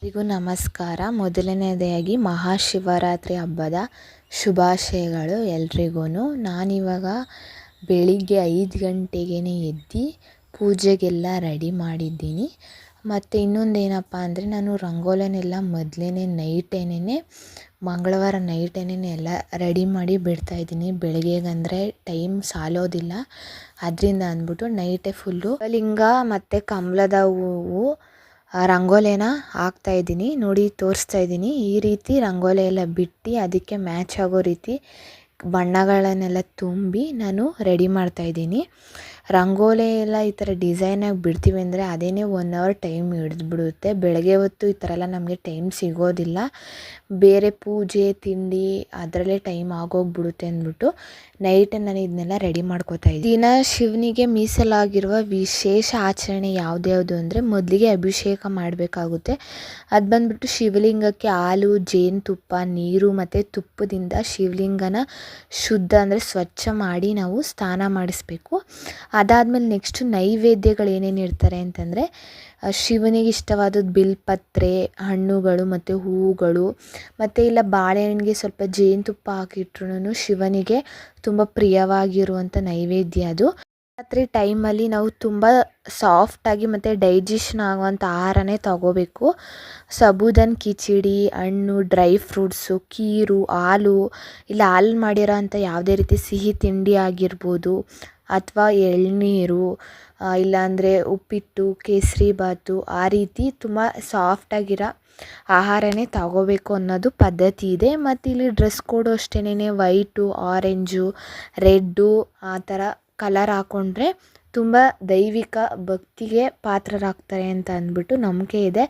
ಎಲ್ರಿಗೂ ನಮಸ್ಕಾರ. ಮೊದಲನೇದಾಗಿ ಮಹಾಶಿವರಾತ್ರಿ ಹಬ್ಬದ ಶುಭಾಶಯಗಳು ಎಲ್ರಿಗೂ. ನಾನಿವಾಗ ಬೆಳಿಗ್ಗೆ 5 ಗಂಟೆಗೇ ಎದ್ದು ಪೂಜೆಗೆಲ್ಲ ರೆಡಿ ಮಾಡಿದ್ದೀನಿ. ಮತ್ತು ಇನ್ನೊಂದೇನಪ್ಪ ಅಂದರೆ ನಾನು ರಂಗೋಲಿನೆಲ್ಲ ಮೊದಲೇ ನೈಟೇನೆ ಮಂಗಳವಾರ ನೈಟೇನೆ ಎಲ್ಲ ರೆಡಿ ಮಾಡಿ ಬಿಡ್ತಾಯಿದ್ದೀನಿ. ಬೆಳಗ್ಗೆಗಂದರೆ ಟೈಮ್ ಸಾಲೋದಿಲ್ಲ, ಅದರಿಂದ ಅಂದ್ಬಿಟ್ಟು ನೈಟೇ ಫುಲ್ಲು ಲಿಂಗ ಮತ್ತು ಕಮಲದ ಹೂವು ರಂಗೋಲಿನ ಹಾಕ್ತಾಯಿದ್ದೀನಿ. ನೋಡಿ ತೋರಿಸ್ತಾ ಇದ್ದೀನಿ. ಈ ರೀತಿ ರಂಗೋಲಿ ಎಲ್ಲ ಬಿಟ್ಟು ಅದಕ್ಕೆ ಮ್ಯಾಚ್ ಆಗೋ ರೀತಿ ಬಣ್ಣಗಳನ್ನೆಲ್ಲ ತುಂಬಿ ನಾನು ರೆಡಿ ಮಾಡ್ತಾಯಿದ್ದೀನಿ. ರಂಗೋಲಿ ಎಲ್ಲ ಈ ಥರ ಡಿಸೈನಾಗಿ ಬಿಡ್ತೀವಿ ಅಂದರೆ ಅದೇನೇ 1 ಅವರ್ ಟೈಮ್ ಹಿಡಿದ್ಬಿಡುತ್ತೆ. ಬೆಳಗ್ಗೆ ಹೊತ್ತು ಈ ಥರ ಎಲ್ಲ ನಮಗೆ ಟೈಮ್ ಸಿಗೋದಿಲ್ಲ. ಬೇರೆ ಪೂಜೆ ತಿಂಡಿ ಅದರಲ್ಲೇ ಟೈಮ್ ಆಗೋಗ್ಬಿಡುತ್ತೆ ಅಂದ್ಬಿಟ್ಟು ನೈಟ್ ನಾನು ಇದನ್ನೆಲ್ಲ ರೆಡಿ ಮಾಡ್ಕೋತಾ ಇದ್ದೀನಿ. ದಿನ ಶಿವನಿಗೆ ಮೀಸಲಾಗಿರುವ ವಿಶೇಷ ಆಚರಣೆ ಯಾವ್ದ್ಯಾವುದು ಅಂದರೆ ಮೊದಲಿಗೆ ಅಭಿಷೇಕ ಮಾಡಬೇಕಾಗುತ್ತೆ. ಅದು ಬಂದ್ಬಿಟ್ಟು ಶಿವಲಿಂಗಕ್ಕೆ ಹಾಲು, ಜೇನುತುಪ್ಪ, ನೀರು ಮತ್ತು ತುಪ್ಪದಿಂದ ಶಿವಲಿಂಗನ ಶುದ್ಧ ಅಂದರೆ ಸ್ವಚ್ಛ ಮಾಡಿ ನಾವು ಸ್ನಾನ ಮಾಡಿಸ್ಬೇಕು. ಅದಾದಮೇಲೆ ನೆಕ್ಸ್ಟು ನೈವೇದ್ಯಗಳು ಏನೇನು ಇರ್ತಾರೆ ಅಂತಂದರೆ ಶಿವನಿಗೆ ಇಷ್ಟವಾದದ್ದು ಬಿಲ್ಪತ್ರೆ, ಹಣ್ಣುಗಳು ಮತ್ತು ಹೂವುಗಳು ಮತ್ತು ಇಲ್ಲ ಬಾಳೆಹಣ್ಣಿಗೆ ಸ್ವಲ್ಪ ಜೇನುತುಪ್ಪ ಹಾಕಿಟ್ರು ಶಿವನಿಗೆ ತುಂಬ ಪ್ರಿಯವಾಗಿರುವಂಥ ನೈವೇದ್ಯ ಅದು. ರಾತ್ರಿ ಟೈಮಲ್ಲಿ ನಾವು ತುಂಬ ಸಾಫ್ಟಾಗಿ ಮತ್ತು ಡೈಜೆಷನ್ ಆಗುವಂಥ ಆಹಾರನೇ ತಗೋಬೇಕು. ಸಾಬೂದಾನ ಕಿಚಡಿ, ಹಣ್ಣು, ಡ್ರೈ ಫ್ರೂಟ್ಸು, ಖೀರು, ಹಾಲು ಇಲ್ಲ ಹಾಲು ಮಾಡಿರೋ ಅಂಥ ಯಾವುದೇ ರೀತಿ ಸಿಹಿ ತಿಂಡಿ ಆಗಿರ್ಬೋದು ಅಥವಾ ಎಳ್ನೀರು, ಇಲ್ಲಾಂದರೆ ಉಪ್ಪಿಟ್ಟು, ಕೇಸರಿ ಬಾತು, ಆ ರೀತಿ ತುಂಬ ಸಾಫ್ಟಾಗಿರೋ ಆಹಾರನೇ ತಗೋಬೇಕು ಅನ್ನೋದು ಪದ್ಧತಿ ಇದೆ. ಮತ್ತು ಇಲ್ಲಿ ಡ್ರೆಸ್ ಕೋಡು ಅಷ್ಟೇನೆ ವೈಟು, ಆರೆಂಜು, ರೆಡ್ಡು ಆ ಥರ ಕಲರ್ ಹಾಕ್ಕೊಂಡ್ರೆ ತುಂಬ ದೈವಿಕ ಭಕ್ತಿಗೆ ಪಾತ್ರರಾಗ್ತಾರೆ ಅಂತ ಅಂದ್ಬಿಟ್ಟು ನಂಬಿಕೆ ಇದೆ.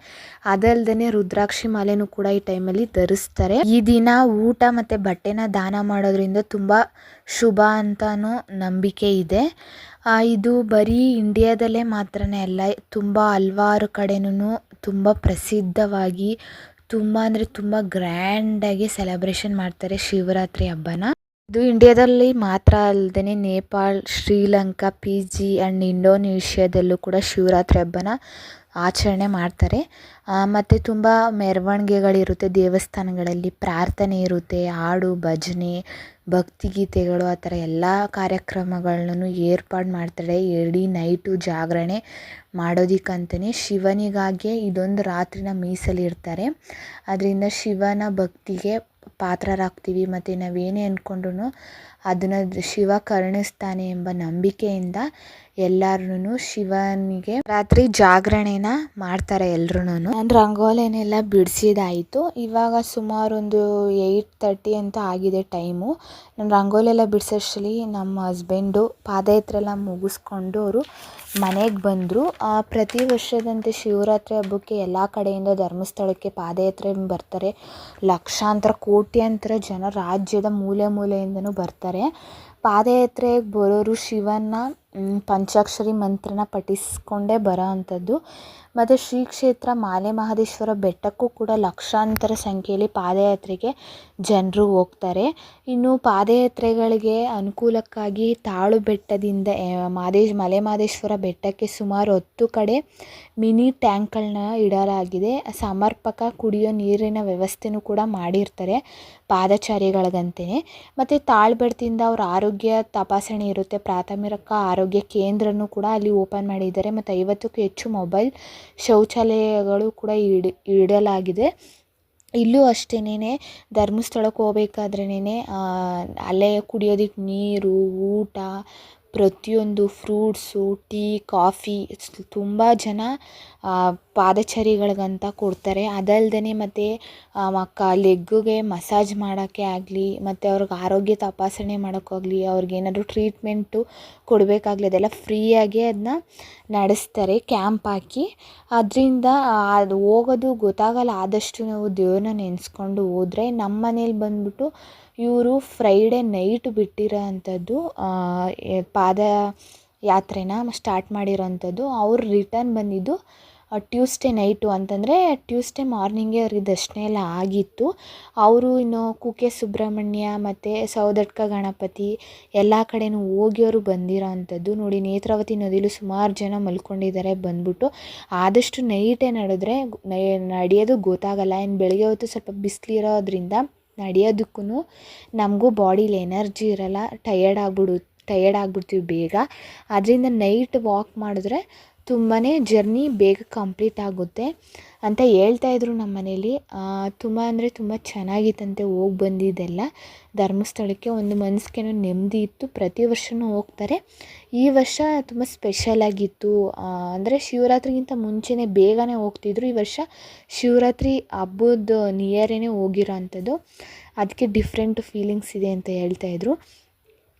ಅದಲ್ಲದೆ ರುದ್ರಾಕ್ಷಿ ಮಾಲೆನೂ ಕೂಡ ಈ ಟೈಮಲ್ಲಿ ಧರಿಸ್ತಾರೆ. ಈ ದಿನ ಊಟ ಮತ್ತು ಬಟ್ಟೆನ ದಾನ ಮಾಡೋದ್ರಿಂದ ತುಂಬ ಶುಭ ಅಂತಲೂ ನಂಬಿಕೆ ಇದೆ. ಇದು ಬರೀ ಇಂಡಿಯಾದಲ್ಲೇ ಮಾತ್ರನೇ ಅಲ್ಲ, ತುಂಬ ಹಲವಾರು ಕಡೆನೂ ತುಂಬ ಪ್ರಸಿದ್ಧವಾಗಿ ತುಂಬ ಅಂದರೆ ತುಂಬ ಗ್ರ್ಯಾಂಡಾಗಿ ಸೆಲೆಬ್ರೇಷನ್ ಮಾಡ್ತಾರೆ ಶಿವರಾತ್ರಿ ಹಬ್ಬನ. ಇದು ಇಂಡಿಯಾದಲ್ಲಿ ಮಾತ್ರ ಅಲ್ಲದೆ ನೇಪಾಳ, ಶ್ರೀಲಂಕಾ, ಫಿಜಿ ಆ್ಯಂಡ್ ಇಂಡೋನೇಷ್ಯಾದಲ್ಲೂ ಕೂಡ ಶಿವರಾತ್ರಿ ಹಬ್ಬನ ಆಚರಣೆ ಮಾಡ್ತಾರೆ. ಮತ್ತು ತುಂಬ ಮೆರವಣಿಗೆಗಳಿರುತ್ತೆ, ದೇವಸ್ಥಾನಗಳಲ್ಲಿ ಪ್ರಾರ್ಥನೆ ಇರುತ್ತೆ, ಹಾಡು, ಭಜನೆ, ಭಕ್ತಿಗೀತೆಗಳು ಆ ಥರ ಎಲ್ಲ ಕಾರ್ಯಕ್ರಮಗಳನ್ನು ಏರ್ಪಾಡು ಮಾಡ್ತಾರೆ. ಇಡೀ ನೈಟು ಜಾಗರಣೆ ಮಾಡೋದಕ್ಕಂತಲೇ ಶಿವನಿಗಾಗಿಯೇ ಇದೊಂದು ರಾತ್ರಿನ ಮೀಸಲಿಡ್ತಾರೆ. ಅದರಿಂದ ಶಿವನ ಭಕ್ತಿಗೆ ಪಾತ್ರರಾಗ್ತೀವಿ ಮತ್ತು ನಾವೇನೇ ಅಂದ್ಕೊಂಡ್ರೂ ಅದನ್ನು ಶಿವ ಕರುಣಿಸ್ತಾನೆ ಎಂಬ ನಂಬಿಕೆಯಿಂದ ಎಲ್ಲರೂ ಶಿವನಿಗೆ ರಾತ್ರಿ ಜಾಗರಣೆನ ಮಾಡ್ತಾರೆ ಎಲ್ರೂ. ನಾನು ರಂಗೋಲಿನೆಲ್ಲ ಬಿಡಿಸಿದಾಯಿತು. ಇವಾಗ ಸುಮಾರು ಒಂದು 8:30 ಅಂತ ಆಗಿದೆ ಟೈಮು. ನಾನು ರಂಗೋಲಿ ಎಲ್ಲ ಬಿಡಿಸೋಷ್ಟರಲ್ಲಿ ನಮ್ಮ ಹಸ್ಬೆಂಡು ಪಾದಯಾತ್ರೆ ಎಲ್ಲ ಮುಗಿಸ್ಕೊಂಡು ಅವರು ಮನೆಗೆ ಬಂದರು. ಪ್ರತಿ ವರ್ಷದಂತೆ ಶಿವರಾತ್ರಿ ಹಬ್ಬಕ್ಕೆ ಎಲ್ಲ ಕಡೆಯಿಂದ ಧರ್ಮಸ್ಥಳಕ್ಕೆ ಪಾದಯಾತ್ರೆ ಬರ್ತಾರೆ. ಲಕ್ಷಾಂತರ ಕೋಟ್ಯಾಂತರ ಜನ ರಾಜ್ಯದ ಮೂಲೆ ಮೂಲೆಯಿಂದನೂ ಬರ್ತಾರೆ. ಪಾದಯಾತ್ರೆಗೆ ಬರೋರು ಶಿವನ ಪಂಚಾಕ್ಷರಿ ಮಂತ್ರನ ಪಠಿಸ್ಕೊಂಡೇ ಬರೋ ಅಂಥದ್ದು. ಮತ್ತು ಶ್ರೀ ಕ್ಷೇತ್ರ ಮಾಲೆ ಮಹದೇಶ್ವರ ಬೆಟ್ಟಕ್ಕೂ ಕೂಡ ಲಕ್ಷಾಂತರ ಸಂಖ್ಯೆಯಲ್ಲಿ ಪಾದಯಾತ್ರೆಗೆ ಜನರು ಹೋಗ್ತಾರೆ. ಇನ್ನು ಪಾದಯಾತ್ರೆಗಳಿಗೆ ಅನುಕೂಲಕ್ಕಾಗಿ ತಾಳು ಬೆಟ್ಟದಿಂದ ಮಲೆ ಮಹದೇಶ್ವರ ಬೆಟ್ಟಕ್ಕೆ ಸುಮಾರು 10 ಕಡೆ ಮಿನಿ ಟ್ಯಾಂಕ್ಗಳನ್ನ ಇಡಲಾಗಿದೆ. ಸಮರ್ಪಕ ಕುಡಿಯೋ ನೀರಿನ ವ್ಯವಸ್ಥೆನೂ ಕೂಡ ಮಾಡಿರ್ತಾರೆ ಪಾದಚಾರಿಗಳಿಗಂತಲೇ. ಮತ್ತು ತಾಳ್ಬೆಟ್ಟದಿಂದ ಅವ್ರ ಆರೋಗ್ಯ ತಪಾಸಣೆ ಇರುತ್ತೆ. ಪ್ರಾಥಮಿಕ ಆರೋಗ್ಯ ಕೇಂದ್ರನೂ ಕೂಡ ಅಲ್ಲಿ ಓಪನ್ ಮಾಡಿದ್ದಾರೆ. ಮತ್ತು 50ಕ್ಕೂ ಹೆಚ್ಚು ಮೊಬೈಲ್ ಶೌಚಾಲಯಗಳು ಕೂಡ ಇಡಲಾಗಿದೆ. ಇಲ್ಲೂ ಅಷ್ಟೇನೆ ಧರ್ಮಸ್ಥಳಕ್ಕೆ ಹೋಗ್ಬೇಕಾದ್ರೇನೆ ಅಲ್ಲೇ ಕುಡಿಯೋದಕ್ಕೆ ನೀರು, ಊಟ, ಪ್ರತಿಯೊಂದು ಫ್ರೂಟ್ಸು, ಟೀ, ಕಾಫಿ ತುಂಬ ಜನ ಪಾದಚಾರಿಗಳಿಗಂತ ಕೊಡ್ತಾರೆ. ಅದಲ್ಲದೆ ಮತ್ತು ಲೆಗ್ಗಿಗೆ ಮಸಾಜ್ ಮಾಡೋಕ್ಕೆ ಆಗಲಿ ಮತ್ತು ಅವ್ರಿಗೆ ಆರೋಗ್ಯ ತಪಾಸಣೆ ಮಾಡೋಕ್ಕಾಗಲಿ, ಅವ್ರಿಗೇನಾದರೂ ಟ್ರೀಟ್ಮೆಂಟು ಕೊಡಬೇಕಾಗಲಿ ಅದೆಲ್ಲ ಫ್ರೀಯಾಗಿ ಅದನ್ನ ನಡೆಸ್ತಾರೆ ಕ್ಯಾಂಪ್ ಹಾಕಿ. ಅದರಿಂದ ಅದು ಹೋಗೋದು ಗೊತ್ತಾಗಲ್ಲ. ಆದಷ್ಟು ನಾವು ದೇವ್ರನ್ನ ನೆನೆಸ್ಕೊಂಡು ಹೋದರೆ ನಮ್ಮ ಮನೇಲಿ ಬಂದ್ಬಿಟ್ಟು ಇವರು ಫ್ರೈಡೇ ನೈಟ್ ಬಿಟ್ಟಿರೋ ಅಂಥದ್ದು ಪಾದಯಾತ್ರೆನ ಸ್ಟಾರ್ಟ್ ಮಾಡಿರೋ ಅಂಥದ್ದು. ಅವ್ರು ರಿಟರ್ನ್ ಬಂದಿದ್ದು ಟ್ಯೂಸ್ಡೇ ನೈಟು ಅಂತಂದರೆ ಟ್ಯೂಸ್ಡೇ ಮಾರ್ನಿಂಗೇ ಅವ್ರಿಗೆ ದರ್ಶನ ಎಲ್ಲ ಆಗಿತ್ತು. ಅವರು ಇನ್ನು ಕುಕ್ಕೆ ಸುಬ್ರಹ್ಮಣ್ಯ ಮತ್ತು ಸೌದಡ್ಕ ಗಣಪತಿ ಎಲ್ಲ ಕಡೆನೂ ಹೋಗಿ ಅವರು ಬಂದಿರೋ ಅಂಥದ್ದು. ನೋಡಿ, ನೇತ್ರಾವತಿ ನದಿಲೂ ಸುಮಾರು ಜನ ಮಲ್ಕೊಂಡಿದ್ದಾರೆ ಬಂದ್ಬಿಟ್ಟು. ಆದಷ್ಟು ನೈಟೇ ನಡೆಯೋದು ಗೊತ್ತಾಗಲ್ಲ. ಇನ್ನು ಬೆಳಗ್ಗೆ ಹೊತ್ತು ಸ್ವಲ್ಪ ಬಿಸಿಲಿರೋದ್ರಿಂದ ನಡೆಯೋದಕ್ಕೂ ನಮಗೂ ಬಾಡೀಲಿ ಎನರ್ಜಿ ಇರೋಲ್ಲ, ಟಯರ್ಡ್ ಆಗಿಬಿಡ್ತೀವಿ ಬೇಗ. ಅದರಿಂದ ನೈಟ್ ವಾಕ್ ಮಾಡಿದ್ರೆ ತುಂಬಾ ಜರ್ನಿ ಬೇಗ ಕಂಪ್ಲೀಟ್ ಆಗುತ್ತೆ ಅಂತ ಹೇಳ್ತಾಯಿದ್ರು ನಮ್ಮ ಮನೇಲಿ. ತುಂಬ ಅಂದರೆ ತುಂಬ ಚೆನ್ನಾಗಿತ್ತಂತೆ ಹೋಗಿ ಬಂದಿದ್ದೆಲ್ಲ. ಧರ್ಮಸ್ಥಳಕ್ಕೆ ಒಂದು ಮನಸ್ಸಿಗೇನೋ ನೆಮ್ಮದಿ ಇತ್ತು. ಪ್ರತಿ ವರ್ಷವೂ ಹೋಗ್ತಾರೆ. ಈ ವರ್ಷ ತುಂಬ ಸ್ಪೆಷಲಾಗಿತ್ತು. ಅಂದರೆ ಶಿವರಾತ್ರಿಗಿಂತ ಮುಂಚೆನೇ ಬೇಗನೆ ಹೋಗ್ತಿದ್ರು. ಈ ವರ್ಷ ಶಿವರಾತ್ರಿ ಹಬ್ಬದ ನಿಯರೇನೇ ಹೋಗಿರೋ ಅಂಥದ್ದು. ಅದಕ್ಕೆ ಡಿಫ್ರೆಂಟ್ ಫೀಲಿಂಗ್ಸ್ ಇದೆ ಅಂತ ಹೇಳ್ತಾಯಿದ್ರು.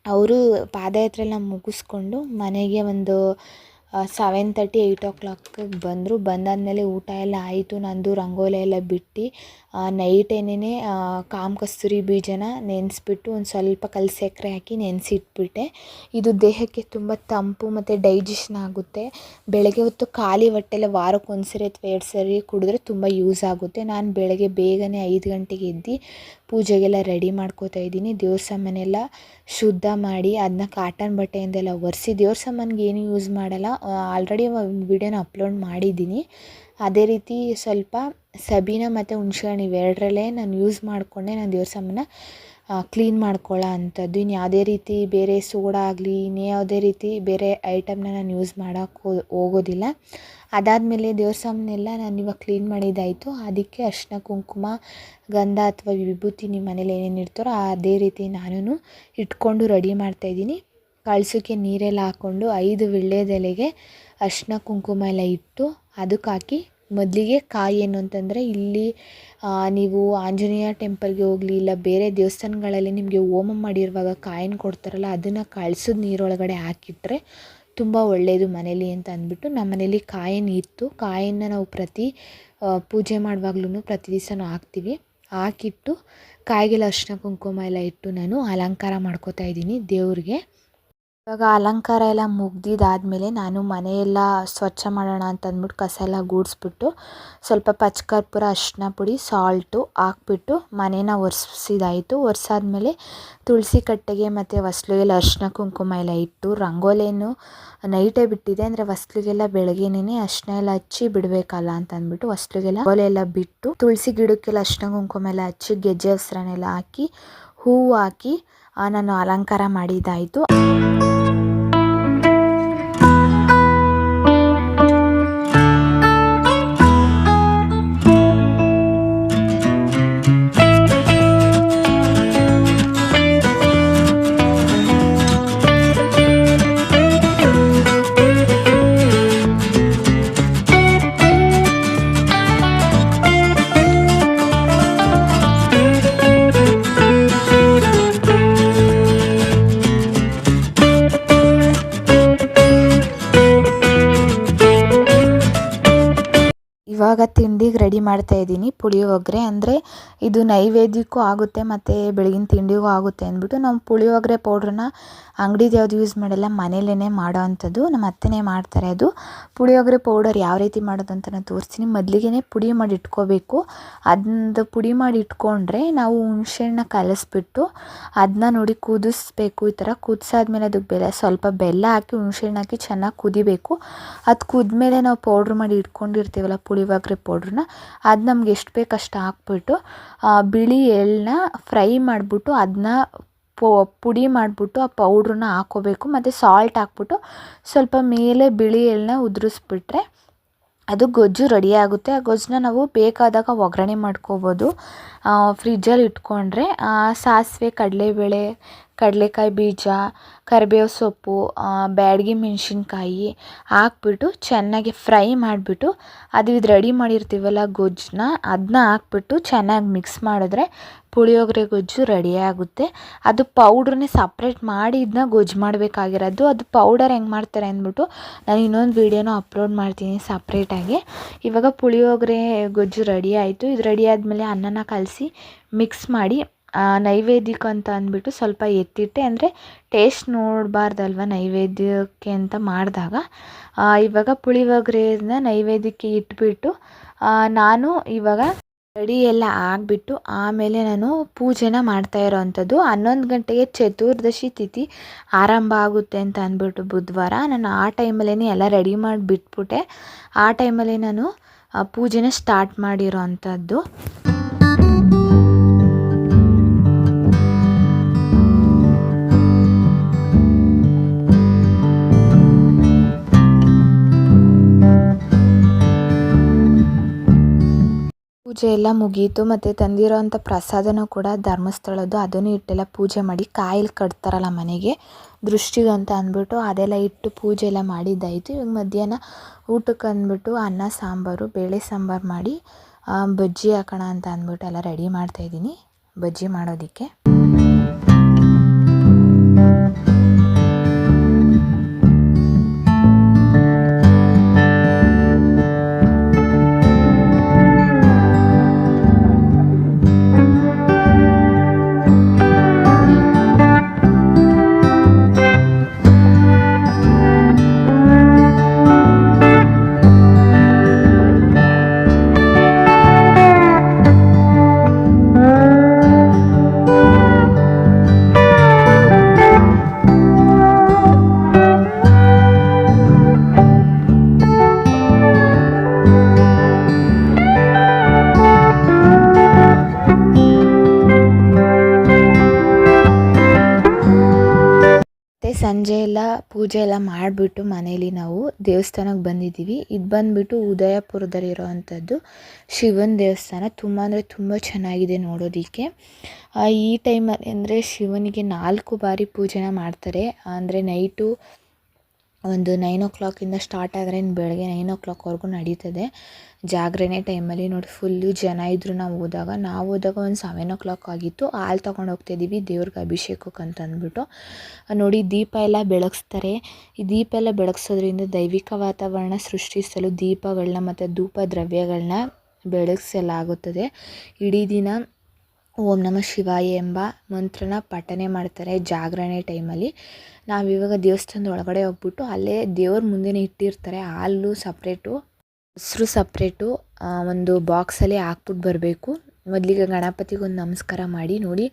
ಅವರು ಪಾದಯಾತ್ರೆ ಎಲ್ಲ ಮುಗಿಸ್ಕೊಂಡು ಮನೆಗೆ ಒಂದು 7:30 8 o'clock ಬಂದರು. ಬಂದಾದಮೇಲೆ ಊಟ ಎಲ್ಲ ಆಯಿತು. ನಂದು ರಂಗೋಲಿ ಎಲ್ಲ ಬಿಟ್ಟು ನೈಟೇನೇ ಕಾಮ ಕಸ್ತೂರಿ ಬೀಜನ ನೆನೆಸ್ಬಿಟ್ಟು ಒಂದು ಸ್ವಲ್ಪ ಕಲ್ಲು ಸಕ್ಕರೆ ಹಾಕಿ ನೆನೆಸಿಟ್ಬಿಟ್ಟೆ. ಇದು ದೇಹಕ್ಕೆ ತುಂಬ ತಂಪು ಮತ್ತು ಡೈಜೆಷನ್ ಆಗುತ್ತೆ. ಬೆಳಗ್ಗೆ ಹೊತ್ತು ಖಾಲಿ ಹೊಟ್ಟೆಲೆ ವಾರಕ್ಕೆ 1 ಸರಿ ಅಥವಾ 2 ಸರಿ ಕುಡಿದ್ರೆ ತುಂಬ ಯೂಸ್ ಆಗುತ್ತೆ. ನಾನು ಬೆಳಗ್ಗೆ ಬೇಗನೆ 5 ಗಂಟೆಗೆ ಎದ್ದು ಪೂಜೆಗೆಲ್ಲ ರೆಡಿ ಮಾಡ್ಕೋತಾ ಇದ್ದೀನಿ. ದೇವ್ರ ಸಾಮಾನೆಲ್ಲ ಶುದ್ಧ ಮಾಡಿ ಅದನ್ನ ಕಾಟನ್ ಬಟ್ಟೆಯಿಂದೆಲ್ಲ ಒರೆಸಿ, ದೇವ್ರ ಸಾಮಾನಿಗೆ ಏನು ಯೂಸ್ ಮಾಡಲ್ಲ. ಆಲ್ರೆಡಿ ವಿಡಿಯೋನ ಅಪ್ಲೋಡ್ ಮಾಡಿದ್ದೀನಿ. ಅದೇ ರೀತಿ ಸ್ವಲ್ಪ ಸಬೀನ ಮತ್ತು ಹುಣ್ಸೆಹಣ್ಣು ಇವೆರಡರಲ್ಲೇ ನಾನು ಯೂಸ್ ಮಾಡಿಕೊಂಡೆ ನಾನು ದೇವ್ರ ಸಾಮಾನ ಕ್ಲೀನ್ ಮಾಡ್ಕೊಳ್ಳೋ ಅಂಥದ್ದು. ಇನ್ನು ಯಾವುದೇ ರೀತಿ ಬೇರೆ ಸೋಡಾ ಆಗಲಿ ಇನ್ಯಾವುದೇ ರೀತಿ ಬೇರೆ ಐಟಮ್ನ ನಾನು ಯೂಸ್ ಮಾಡೋಕ್ಕೆ ಹೋಗೋದಿಲ್ಲ. ಅದಾದಮೇಲೆ ದೇವ್ರ ಸಾಮಾನೆಲ್ಲ ನಾನು ಇವಾಗ ಕ್ಲೀನ್ ಮಾಡಿದ್ದಾಯಿತು. ಅದಕ್ಕೆ ಅರಿಶಿನ ಕುಂಕುಮ ಗಂಧ ಅಥವಾ ವಿಭೂತಿ ನಿಮ್ಮ ಮನೇಲಿ ಏನೇನು ಇರ್ತಾರೋ ಅದೇ ರೀತಿ ನಾನು ಇಟ್ಕೊಂಡು ರೆಡಿ ಮಾಡ್ತಾಯಿದ್ದೀನಿ. ಕಳಸಕ್ಕೆ ನೀರೆಲ್ಲ ಹಾಕ್ಕೊಂಡು 5 ವೀಳ್ಯದೆಲೆಗೆ ಅರಿಶಿನ ಕುಂಕುಮ ಎಲ್ಲ ಇಟ್ಟು ಅದಕ್ಕೆ ಹಾಕಿ ಮೊದಲಿಗೆ ಕಾಯಿ ಏನು ಅಂತಂದರೆ ಇಲ್ಲಿ ನೀವು ಆಂಜನೇಯ ಟೆಂಪಲ್ಗೆ ಹೋಗಲಿ ಇಲ್ಲ ಬೇರೆ ದೇವಸ್ಥಾನಗಳಲ್ಲಿ ನಿಮಗೆ ಹೋಮ ಮಾಡಿರುವಾಗ ಕಾಯಿನ ಕೊಡ್ತಾರಲ್ಲ, ಅದನ್ನು ಕಳಸದ ನೀರೊಳಗಡೆ ಹಾಕಿಟ್ರೆ ತುಂಬ ಒಳ್ಳೆಯದು ಮನೇಲಿ ಅಂತ ಅಂದ್ಬಿಟ್ಟು ನಮ್ಮ ಮನೇಲಿ ಕಾಯಿನ ಇತ್ತು. ಕಾಯಿನ ನಾವು ಪೂಜೆ ಮಾಡುವಾಗ್ಲೂ ಪ್ರತಿ ದಿವಸನೂ ಹಾಕ್ತೀವಿ. ಹಾಕಿಟ್ಟು ಕಾಯಿಗೆಲ್ಲ ಅರಿಶಿನ ಕುಂಕುಮ ಎಲ್ಲ ಇಟ್ಟು ನಾನು ಅಲಂಕಾರ ಮಾಡ್ಕೋತಾ ಇದ್ದೀನಿ ದೇವ್ರಿಗೆ. ಇವಾಗ ಅಲಂಕಾರ ಎಲ್ಲ ಮುಗ್ದಿದ್ದಾದಮೇಲೆ ನಾನು ಮನೆಯೆಲ್ಲ ಸ್ವಚ್ಛ ಮಾಡೋಣ ಅಂತ ಅಂದ್ಬಿಟ್ಟು ಕಸ ಎಲ್ಲ ಗೂಡಿಸ್ಬಿಟ್ಟು ಸ್ವಲ್ಪ ಪಚ್ಚಕರ್ಪೂರ, ಅರಿಶಿನ ಪುಡಿ, ಸಾಲ್ಟು ಹಾಕ್ಬಿಟ್ಟು ಮನೇನ ಒರೆಸಿದಾಯಿತು. ಒರೆಸಾದ್ಮೇಲೆ ತುಳಸಿ ಕಟ್ಟೆಗೆ ಮತ್ತು ಹೊಸ್ಲಿಗೆಲ್ಲ ಅರಿಶಿನ ಕುಂಕುಮ ಎಲ್ಲ ಇಟ್ಟು ರಂಗೋಲಿಯನ್ನು ನೈಟೇ ಬಿಟ್ಟಿದೆ. ಅಂದರೆ ಹೊಸ್ಲಿಗೆಲ್ಲ ಬೆಳಗ್ಗೆನೇ ಅರಿಶಿನ ಎಲ್ಲ ಹಚ್ಚಿ ಬಿಡಬೇಕಲ್ಲ ಅಂತ ಅಂದ್ಬಿಟ್ಟು ಹೊಸ್ಲಿಗೆಲ್ಲ ರಂಗೋಲಿ ಎಲ್ಲ ಬಿಟ್ಟು ತುಳಸಿ ಗಿಡಕ್ಕೆಲ್ಲ ಅರಿಶಿನ ಕುಂಕುಮ ಎಲ್ಲ ಹಚ್ಚಿ ಗೆಜ್ಜೆ ಹೆಸ್ರನ್ನೆಲ್ಲ ಹಾಕಿ ಹೂವು ಹಾಕಿ ನಾನು ಅಲಂಕಾರ ಮಾಡಿದ್ದಾಯಿತು. ಇವಾಗ ತಿಂಡಿಗೆ ರೆಡಿ ಮಾಡ್ತಾಯಿದ್ದೀನಿ ಪುಳಿಯೋಗರೆ. ಅಂದರೆ ಇದು ನೈವೇದ್ಯಕ್ಕೂ ಆಗುತ್ತೆ ಮತ್ತು ಬೆಳಗಿನ ತಿಂಡಿಗೂ ಆಗುತ್ತೆ ಅಂದ್ಬಿಟ್ಟು ನಾವು ಪುಳಿಯೋಗರೆ ಪೌಡ್ರನ್ನ ಅಂಗಡಿದು ಯಾವುದು ಯೂಸ್ ಮಾಡಲ್ಲ, ಮನೇಲೇ ಮಾಡೋ ಅಂಥದ್ದು. ನಮ್ಮ ಅತ್ತೆನೇ ಮಾಡ್ತಾರೆ. ಅದು ಪುಳಿಯೋಗರೆ ಪೌಡರ್ ಯಾವ ರೀತಿ ಮಾಡೋದು ಅಂತ ನಾನು ತೋರಿಸ್ತೀನಿ. ಮೊದಲಿಗೆ ಪುಡಿ ಮಾಡಿ ಇಟ್ಕೋಬೇಕು. ಅದನ್ನ ಪುಡಿ ಮಾಡಿ ಇಟ್ಕೊಂಡ್ರೆ ನಾವು ಹುಣಸೆಹಣ್ಣ ಕಲಸಿಬಿಟ್ಟು ಅದನ್ನ ನೋಡಿ ಕುದಿಸ್ಬೇಕು. ಈ ಥರ ಕುದಿಸಾದ್ಮೇಲೆ ಅದಕ್ಕೆ ಸ್ವಲ್ಪ ಬೆಲ್ಲ ಹಾಕಿ ಹುಣಸೆಹಣ್ಣು ಹಾಕಿ ಚೆನ್ನಾಗಿ ಕುದಿಬೇಕು. ಅದು ಕುದ್ಮೇಲೆ ನಾವು ಪೌಡ್ರ್ ಮಾಡಿ ಇಟ್ಕೊಂಡಿರ್ತೀವಲ್ಲ ಪುಳಿಯೋಗರೆ ಪೌಡ್ರನ್ನ, ಅದು ನಮ್ಗೆ ಎಷ್ಟು ಬೇಕು ಅಷ್ಟು ಹಾಕ್ಬಿಟ್ಟು ಬಿಳಿ ಎಳ್ಳನ್ನ ಫ್ರೈ ಮಾಡಿಬಿಟ್ಟು ಅದನ್ನ ಪುಡಿ ಮಾಡಿಬಿಟ್ಟು ಆ ಪೌಡ್ರನ್ನ ಹಾಕ್ಕೋಬೇಕು. ಮತ್ತು ಸಾಲ್ಟ್ ಹಾಕ್ಬಿಟ್ಟು ಸ್ವಲ್ಪ ಮೇಲೆ ಬಿಳಿ ಎಳ್ಳನ್ನ ಉದುರಿಸ್ಬಿಟ್ರೆ ಅದು ಗೊಜ್ಜು ರೆಡಿ ಆಗುತ್ತೆ. ಆ ಗೊಜ್ಜನ್ನ ನಾವು ಬೇಕಾದಾಗ ಒಗ್ಗರಣೆ ಮಾಡ್ಕೋಬೋದು. ಫ್ರಿಜ್ಜಲ್ಲಿ ಇಟ್ಕೊಂಡ್ರೆ ಸಾಸಿವೆ, ಕಡಲೆಬೇಳೆ, ಕಡಲೆಕಾಯಿ ಬೀಜ, ಕರಿಬೇವು ಸೊಪ್ಪು, ಬ್ಯಾಡಗಿ ಮೆಣಸಿನ್ಕಾಯಿ ಹಾಕ್ಬಿಟ್ಟು ಚೆನ್ನಾಗಿ ಫ್ರೈ ಮಾಡಿಬಿಟ್ಟು ಇದು ರೆಡಿ ಮಾಡಿರ್ತೀವಲ್ಲ ಗೊಜ್ಜನ್ನ ಅದನ್ನ ಹಾಕ್ಬಿಟ್ಟು ಚೆನ್ನಾಗಿ ಮಿಕ್ಸ್ ಮಾಡಿದ್ರೆ ಪುಳಿಯೋಗರೆ ಗೊಜ್ಜು ರೆಡಿಯಾಗುತ್ತೆ. ಅದು ಪೌಡ್ರನ್ನೇ ಸಪ್ರೇಟ್ ಮಾಡಿ ಇದನ್ನ ಗೊಜ್ಜು ಮಾಡಬೇಕಾಗಿರೋದು. ಅದು ಪೌಡರ್ ಹೆಂಗೆ ಮಾಡ್ತಾರೆ ಅಂದ್ಬಿಟ್ಟು ನಾನು ಇನ್ನೊಂದು ವೀಡಿಯೋನ ಅಪ್ಲೋಡ್ ಮಾಡ್ತೀನಿ ಸಪ್ರೇಟಾಗಿ. ಇವಾಗ ಪುಳಿಯೋಗರೆ ಗೊಜ್ಜು ರೆಡಿ ಆಯಿತು. ಇದು ರೆಡಿ ಆದಮೇಲೆ ಅನ್ನನ ಕಲಸಿ ಮಿಕ್ಸ್ ಮಾಡಿ ನೈವೇದ್ಯಕ್ಕೆ ಅಂತ ಅಂದ್ಬಿಟ್ಟು ಸ್ವಲ್ಪ ಎತ್ತಿಟ್ಟೆ. ಅಂದರೆ ಟೇಸ್ಟ್ ನೋಡಬಾರ್ದಲ್ವ ನೈವೇದ್ಯಕ್ಕೆ ಅಂತ ಮಾಡಿದಾಗ. ಇವಾಗ ಪುಳಿಯೋಗರೆನ ನೈವೇದ್ಯಕ್ಕೆ ಇಟ್ಬಿಟ್ಟು ನಾನು ಇವಾಗ ರೆಡಿ ಎಲ್ಲ ಆಗಿಬಿಟ್ಟು ಆಮೇಲೆ ನಾನು ಪೂಜೆನ ಮಾಡ್ತಾ ಇರೋವಂಥದ್ದು. 11 ಗಂಟೆಗೆ ಚತುರ್ದಶಿ ತಿಥಿ ಆರಂಭ ಆಗುತ್ತೆ ಅಂತ ಅಂದ್ಬಿಟ್ಟು ಬುಧವಾರ ನಾನು ಆ ಟೈಮಲ್ಲೇ ಎಲ್ಲ ರೆಡಿ ಮಾಡಿ ಬಿಟ್ಬಿಟ್ಟೆ. ಆ ಟೈಮಲ್ಲೇ ನಾನು ಪೂಜೆನ ಸ್ಟಾರ್ಟ್ ಮಾಡಿರೋ ಅಂಥದ್ದು. ಪೂಜೆ ಎಲ್ಲ ಮುಗೀತು. ಮತ್ತು ತಂದಿರೋವಂಥ ಪ್ರಸಾದನೂ ಕೂಡ ಧರ್ಮಸ್ಥಳದ್ದು, ಅದನ್ನು ಇಟ್ಟೆಲ್ಲ ಪೂಜೆ ಮಾಡಿ ಕಾಯಲ್ಲಿ ಕಟ್ತಾರಲ್ಲ ಮನೆಗೆ ದೃಷ್ಟಿಗೆ ಅಂತ ಅಂದ್ಬಿಟ್ಟು ಅದೆಲ್ಲ ಇಟ್ಟು ಪೂಜೆ ಎಲ್ಲ ಮಾಡಿದ್ದಾಯಿತು. ಇವಾಗ ಮಧ್ಯಾಹ್ನ ಊಟಕ್ಕೆ ಅಂದ್ಬಿಟ್ಟು ಅನ್ನ ಸಾಂಬಾರು, ಬೇಳೆ ಸಾಂಬಾರು ಮಾಡಿ ಬಜ್ಜಿ ಹಾಕೋಣ ಅಂತ ಅಂದ್ಬಿಟ್ಟು ಎಲ್ಲ ರೆಡಿ ಮಾಡ್ತಾಯಿದ್ದೀನಿ ಬಜ್ಜಿ ಮಾಡೋದಕ್ಕೆ. ಸಂಜೆ ಎಲ್ಲ ಪೂಜೆ ಎಲ್ಲ ಮಾಡಿಬಿಟ್ಟು ಮನೇಲಿ ನಾವು ದೇವಸ್ಥಾನಕ್ಕೆ ಬಂದಿದ್ದೀವಿ. ಇದು ಬಂದುಬಿಟ್ಟು ಉದಯಪುರದಲ್ಲಿರೋ ಅಂಥದ್ದು ಶಿವನ ದೇವಸ್ಥಾನ. ತುಂಬ ಅಂದರೆ ತುಂಬ ಚೆನ್ನಾಗಿದೆ ನೋಡೋದಕ್ಕೆ. ಈ ಟೈಮಲ್ಲಿ ಅಂದರೆ ಶಿವನಿಗೆ 4 ಬಾರಿ ಪೂಜೆನ ಮಾಡ್ತಾರೆ. ಅಂದರೆ ನೈಟು ಒಂದು 9 o'clock ಸ್ಟಾರ್ಟ್ ಆದರೆ ಬೆಳಗ್ಗೆ 9 o'clockವರೆಗೂ ನಡೀತದೆ ಜಾಗರಣೆ ಟೈಮಲ್ಲಿ. ನೋಡಿ ಫುಲ್ಲು ಜನ ಇದ್ದರು. ನಾವು ಹೋದಾಗ ಒಂದು 7 o'clock ಆಗಿತ್ತು. ಹಾಲು ತೊಗೊಂಡು ಹೋಗ್ತಾಯಿದ್ದೀವಿ ದೇವ್ರಿಗೆ ಅಭಿಷೇಕಕ್ಕೆ ಅಂತ ಅಂದ್ಬಿಟ್ಟು. ನೋಡಿ ದೀಪ ಎಲ್ಲ ಬೆಳಗಿಸ್ತಾರೆ. ಈ ದೀಪ ಎಲ್ಲ ಬೆಳಗಿಸೋದ್ರಿಂದ ದೈವಿಕ ವಾತಾವರಣ ಸೃಷ್ಟಿಸಲು ದೀಪಗಳನ್ನ ಮತ್ತು ಧೂಪ ದ್ರವ್ಯಗಳನ್ನ ಬೆಳಗಿಸಲಾಗುತ್ತದೆ. ಇಡೀ ದಿನ ಓಂ ನಮಃ ಶಿವಾಯ ಎಂಬ ಮಂತ್ರನ ಪಠನೆ ಮಾಡ್ತಾರೆ ಜಾಗರಣೆ ಟೈಮಲ್ಲಿ. ನಾವಿವಾಗ ದೇವಸ್ಥಾನದ ಒಳಗಡೆ ಹೋಗ್ಬಿಟ್ಟು ಅಲ್ಲೇ ದೇವ್ರ ಮುಂದೆನೇ ಇಟ್ಟಿರ್ತಾರೆ. ಹಾಲು ಸಪ್ರೇಟು, ಹೆಸರು ಸಪ್ರೇಟು ಒಂದು ಬಾಕ್ಸಲ್ಲಿ ಹಾಕ್ಬಿಟ್ಟು ಬರಬೇಕು. ಮೊದಲಿಗೆ ಗಣಪತಿಗೊಂದು ನಮಸ್ಕಾರ ಮಾಡಿ ನೋಡಿ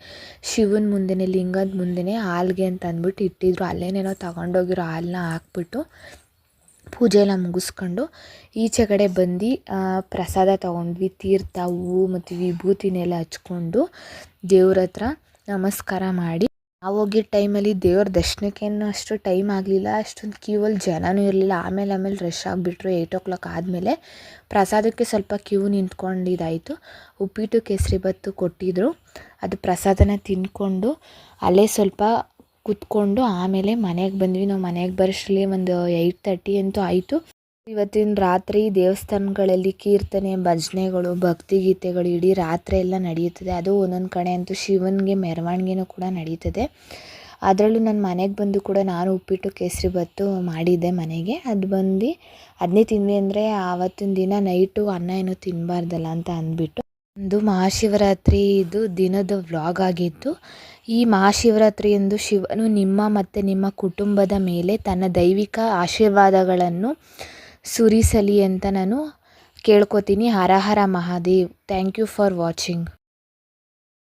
ಶಿವನ ಮುಂದೆನೇ ಲಿಂಗದ ಮುಂದೆನೇ ಹಾಲಿಗೆ ಅಂತ ಅಂದ್ಬಿಟ್ಟು ಇಟ್ಟಿದ್ರು. ಅಲ್ಲೇನೇನೋ ತಗೊಂಡೋಗಿರೋ ಹಾಲನ್ನ ಹಾಕ್ಬಿಟ್ಟು ಪೂಜೆ ಎಲ್ಲ ಮುಗಿಸ್ಕೊಂಡು ಈಚೆ ಕಡೆ ಬಂದು ಪ್ರಸಾದ ತೊಗೊಂಡ್ವಿ. ತೀರ್ಥ, ಹೂವು ಮತ್ತು ವಿಭೂತಿನೆಲ್ಲ ಹಚ್ಕೊಂಡು ದೇವ್ರ ಹತ್ರ ನಮಸ್ಕಾರ ಮಾಡಿ ನಾವು ಹೋಗಿದ್ದ ಟೈಮಲ್ಲಿ ದೇವ್ರ ದರ್ಶನಕ್ಕೇನು ಅಷ್ಟು ಟೈಮ್ ಆಗಲಿಲ್ಲ. ಅಷ್ಟೊಂದು ಕ್ಯೂವಲ್ಲಿ ಜನನೂ ಇರಲಿಲ್ಲ. ಆಮೇಲೆ ರಶ್ ಆಗಿಬಿಟ್ರು. 8 o'clock ಆದಮೇಲೆ ಪ್ರಸಾದಕ್ಕೆ ಸ್ವಲ್ಪ ಕ್ಯೂ ನಿಂತ್ಕೊಂಡಿದ್ದಾಯಿತು. ಉಪ್ಪಿಟ್ಟು ಕೇಸರಿಬಾತು ಕೊಟ್ಟಿದ್ದರು. ಅದು ಪ್ರಸಾದನ ತಿಂದ್ಕೊಂಡು ಅಲ್ಲೇ ಸ್ವಲ್ಪ ಕೂತ್ಕೊಂಡು ಆಮೇಲೆ ಮನೆಗೆ ಬಂದ್ವಿ. ನಾವು ಮನೆಗೆ ಬರೋಷ್ಟರಲ್ಲಿ ಒಂದು 8:30 ಅಂತೂ ಆಯಿತು. ಇವತ್ತಿನ ರಾತ್ರಿ ದೇವಸ್ಥಾನಗಳಲ್ಲಿ ಕೀರ್ತನೆ, ಭಜನೆಗಳು, ಭಕ್ತಿಗೀತೆಗಳು ಇಡೀ ರಾತ್ರಿ ಎಲ್ಲ ನಡೆಯುತ್ತದೆ. ಅದು ಒಂದೊಂದು ಕಡೆ ಅಂತೂ ಶಿವನಿಗೆ ಮೆರವಣಿಗೆನೂ ಕೂಡ ನಡೀತದೆ. ಅದರಲ್ಲೂ ನನ್ನ ಮನೆಗೆ ಬಂದು ಕೂಡ ನಾನು ಉಪ್ಪಿಟ್ಟು ಕೇಸರಿಬಾತು ಮಾಡಿದ್ದೆ ಮನೆಗೆ. ಅದು ಬಂದು ಅದನ್ನೇ ತಿಂದ್ವಿ. ಅಂದರೆ ಆವತ್ತಿನ ದಿನ ನೈಟು ಅನ್ನ ಏನೂ ತಿನ್ನಬಾರ್ದಲ್ಲ ಅಂತ ಅಂದ್ಬಿಟ್ಟು. ಒಂದು ಮಹಾಶಿವರಾತ್ರಿ ಇದು ದಿನದ ವ್ಲಾಗ್ ಆಗಿತ್ತು. ಈ ಮಹಾಶಿವರಾತ್ರಿಯಂದು ಶಿವನು ನಿಮ್ಮ ಮತ್ತು ನಿಮ್ಮ ಕುಟುಂಬದ ಮೇಲೆ ತನ್ನ ದೈವಿಕ ಆಶೀರ್ವಾದಗಳನ್ನು ಸುರಿಸಲಿ ಅಂತ ನಾನು ಕೇಳ್ಕೊತೀನಿ. Har Har Mahadev. Thank you for watching.